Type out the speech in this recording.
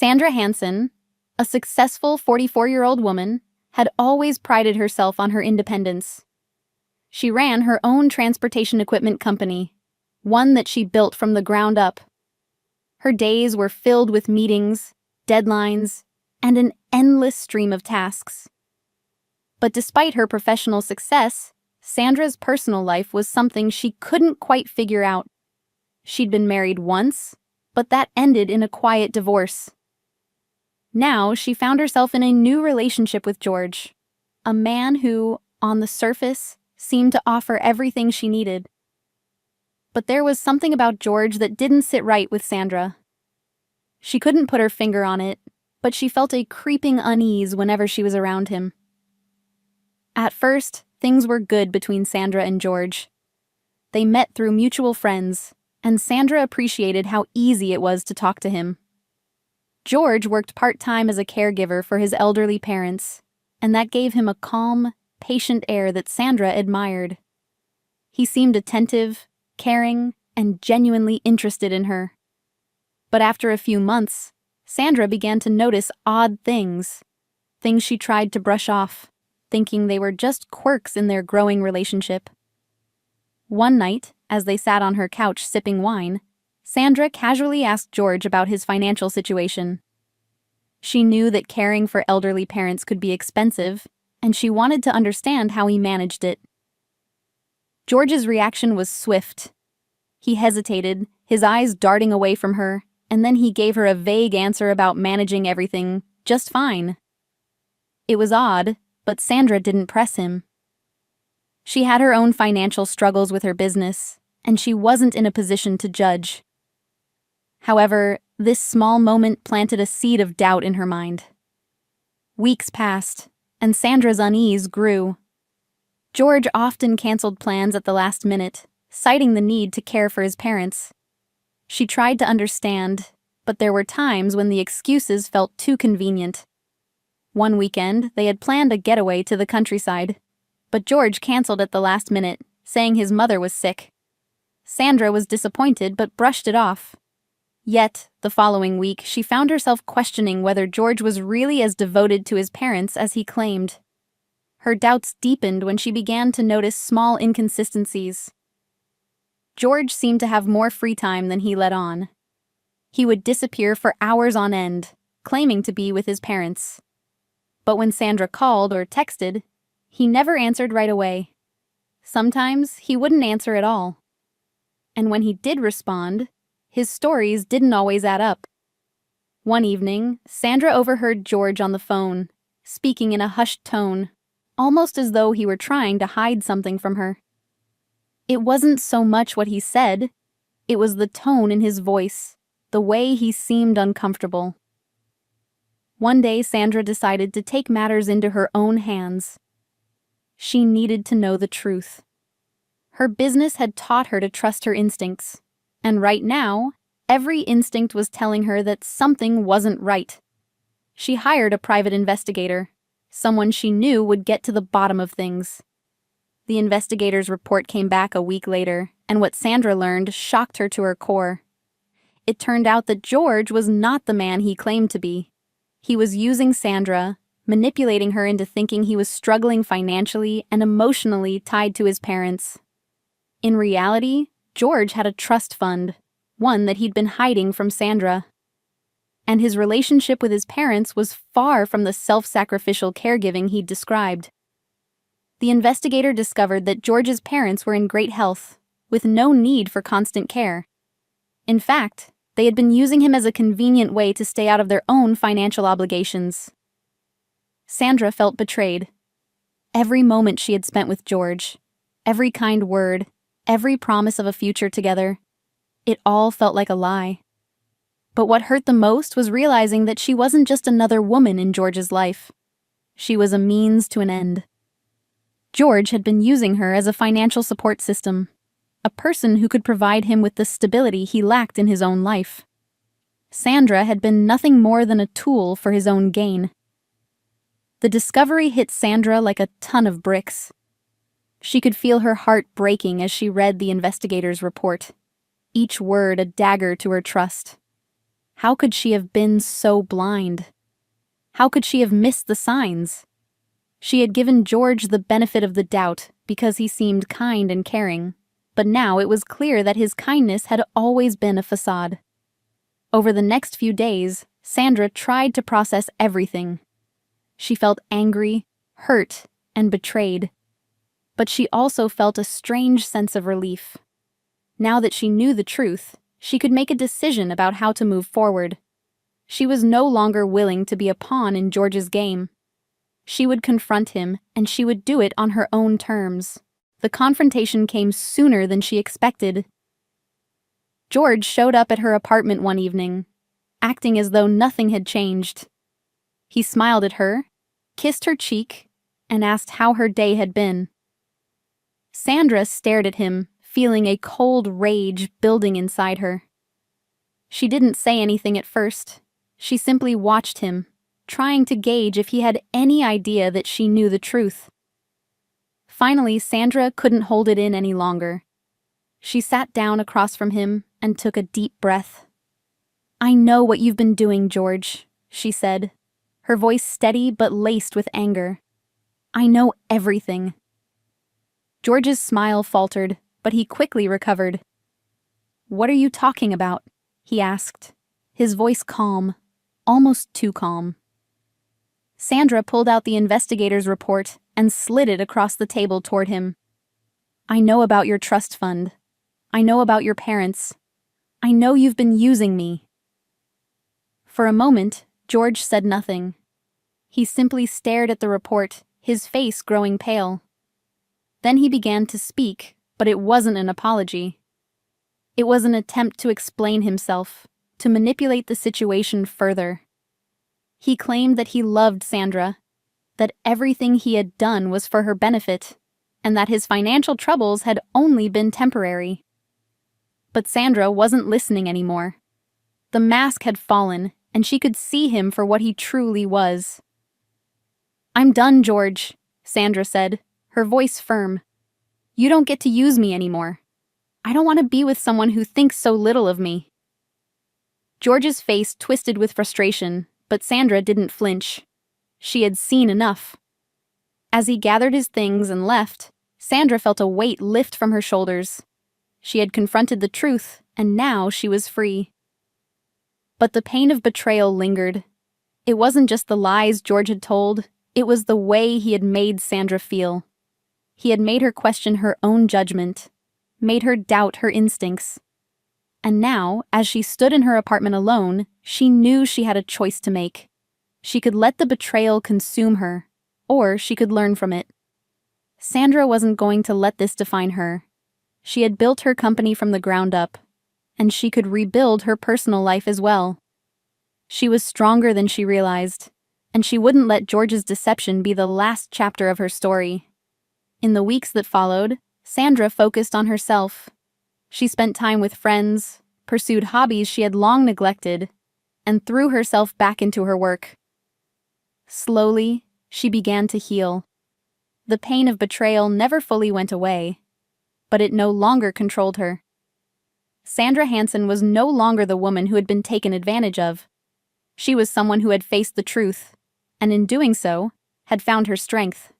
Sandra Hansen, a successful 44-year-old woman, had always prided herself on her independence. She ran her own transportation equipment company, one that she built from the ground up. Her days were filled with meetings, deadlines, and an endless stream of tasks. But despite her professional success, Sandra's personal life was something she couldn't quite figure out. She'd been married once, but that ended in a quiet divorce. Now she found herself in a new relationship with George, a man who, on the surface, seemed to offer everything she needed. But there was something about George that didn't sit right with Sandra. She couldn't put her finger on it, but she felt a creeping unease whenever she was around him. At first, things were good between Sandra and George. They met through mutual friends, and Sandra appreciated how easy it was to talk to him. George worked part-time as a caregiver for his elderly parents, and that gave him a calm, patient air that Sandra admired. He seemed attentive, caring, and genuinely interested in her. But after a few months, Sandra began to notice odd things she tried to brush off, thinking they were just quirks in their growing relationship. One night, as they sat on her couch sipping wine, Sandra casually asked George about his financial situation. She knew that caring for elderly parents could be expensive, and she wanted to understand how he managed it. George's reaction was swift. He hesitated, his eyes darting away from her, and then he gave her a vague answer about managing everything just fine. It was odd, but Sandra didn't press him. She had her own financial struggles with her business, and she wasn't in a position to judge. However, this small moment planted a seed of doubt in her mind. Weeks passed, and Sandra's unease grew. George often canceled plans at the last minute, citing the need to care for his parents. She tried to understand, but there were times when the excuses felt too convenient. One weekend, they had planned a getaway to the countryside, but George canceled at the last minute, saying his mother was sick. Sandra was disappointed but brushed it off. Yet, the following week, she found herself questioning whether George was really as devoted to his parents as he claimed. Her doubts deepened when she began to notice small inconsistencies. George seemed to have more free time than he let on. He would disappear for hours on end, claiming to be with his parents. But when Sandra called or texted, he never answered right away. Sometimes he wouldn't answer at all. And when he did respond, his stories didn't always add up. One evening, Sandra overheard George on the phone, speaking in a hushed tone, almost as though he were trying to hide something from her. It wasn't so much what he said, it was the tone in his voice, the way he seemed uncomfortable. One day, Sandra decided to take matters into her own hands. She needed to know the truth. Her business had taught her to trust her instincts, and right now, every instinct was telling her that something wasn't right. She hired a private investigator, someone she knew would get to the bottom of things. The investigator's report came back a week later, and what Sandra learned shocked her to her core. It turned out that George was not the man he claimed to be. He was using Sandra, manipulating her into thinking he was struggling financially and emotionally tied to his parents. In reality, George had a trust fund, one that he'd been hiding from Sandra. And his relationship with his parents was far from the self-sacrificial caregiving he'd described. The investigator discovered that George's parents were in great health, with no need for constant care. In fact, they had been using him as a convenient way to stay out of their own financial obligations. Sandra felt betrayed. Every moment she had spent with George, every kind word, every promise of a future together, it all felt like a lie. But what hurt the most was realizing that she wasn't just another woman in George's life. She was a means to an end. George had been using her as a financial support system, a person who could provide him with the stability he lacked in his own life. Sandra had been nothing more than a tool for his own gain. The discovery hit Sandra like a ton of bricks. She could feel her heart breaking as she read the investigator's report, each word a dagger to her trust. How could she have been so blind? How could she have missed the signs? She had given George the benefit of the doubt because he seemed kind and caring, but now it was clear that his kindness had always been a facade. Over the next few days, Sandra tried to process everything. She felt angry, hurt, and betrayed. But she also felt a strange sense of relief. Now that she knew the truth, she could make a decision about how to move forward. She was no longer willing to be a pawn in George's game. She would confront him, and she would do it on her own terms. The confrontation came sooner than she expected. George showed up at her apartment one evening, acting as though nothing had changed. He smiled at her, kissed her cheek, and asked how her day had been. Sandra stared at him, feeling a cold rage building inside her. She didn't say anything at first. She simply watched him, trying to gauge if he had any idea that she knew the truth. Finally, Sandra couldn't hold it in any longer. She sat down across from him and took a deep breath. "I know what you've been doing, George," she said, her voice steady but laced with anger. "I know everything." George's smile faltered, but he quickly recovered. "What are you talking about?" he asked, his voice calm, almost too calm. Sandra pulled out the investigator's report and slid it across the table toward him. "I know about your trust fund. I know about your parents. I know you've been using me." For a moment, George said nothing. He simply stared at the report, his face growing pale. Then he began to speak, but it wasn't an apology. It was an attempt to explain himself, to manipulate the situation further. He claimed that he loved Sandra, that everything he had done was for her benefit, and that his financial troubles had only been temporary. But Sandra wasn't listening anymore. The mask had fallen, and she could see him for what he truly was. "I'm done, George," Sandra said, her voice firm. "You don't get to use me anymore. I don't want to be with someone who thinks so little of me." George's face twisted with frustration, but Sandra didn't flinch. She had seen enough. As he gathered his things and left, Sandra felt a weight lift from her shoulders. She had confronted the truth, and now she was free. But the pain of betrayal lingered. It wasn't just the lies George had told, it was the way he had made Sandra feel. He had made her question her own judgment, made her doubt her instincts. And now, as she stood in her apartment alone, she knew she had a choice to make. She could let the betrayal consume her, or she could learn from it. Sandra wasn't going to let this define her. She had built her company from the ground up, and she could rebuild her personal life as well. She was stronger than she realized, and she wouldn't let George's deception be the last chapter of her story. In the weeks that followed, Sandra focused on herself. She spent time with friends, pursued hobbies she had long neglected, and threw herself back into her work. Slowly, she began to heal. The pain of betrayal never fully went away, but it no longer controlled her. Sandra Hansen was no longer the woman who had been taken advantage of. She was someone who had faced the truth, and in doing so, had found her strength.